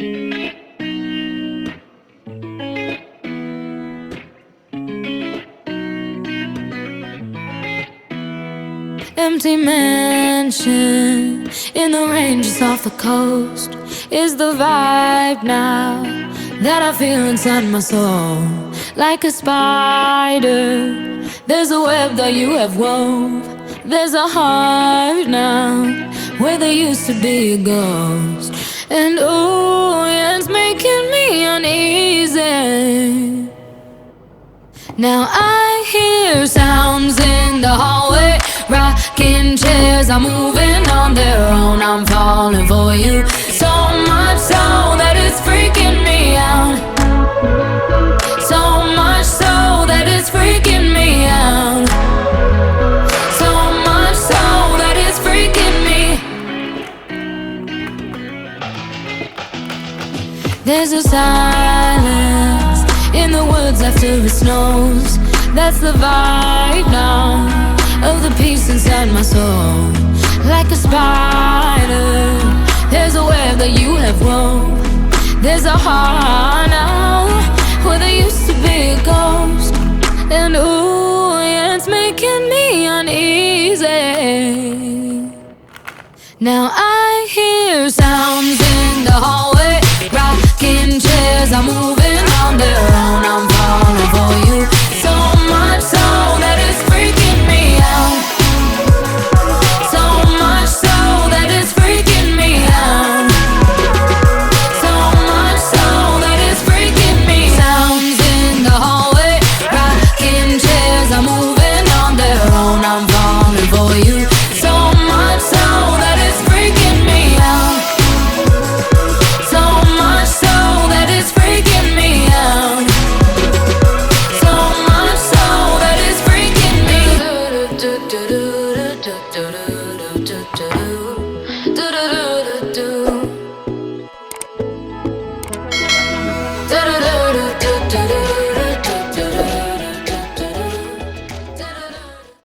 Empty mansion in the ranges off the coast is the vibe now that I feel inside my soul. Like a spider, there's a web that you have wove. There's a heart now where there used to be a ghost. And oh, yeah, it's making me uneasy. Now I hear sounds in the hallway, rocking chairs are moving on their own. I'm falling for you, so much so that it's freaking me out. So much so that it's freaking me out. So much so that it's freaking me. There's a silence in the woods after it snows. That's the vibe now of the peace inside my soul. Like a spider, there's a web that you have wove. There's a heart now where there used to be a ghost. And ooh, yeah, it's making me uneasy. Now I hear sounds in the hallway, rocking chairs are moving on their own. I'm falling for you, so much so that it's freaking me out. So much so that it's freaking me out. So much so that it's freaking me out. Sounds in the hallway, rocking chairs are moving on their own. I'm falling for you, so much so that it's freaking me out. So much so that it's freaking me out. So much so that it's freaking me. Do-do-do.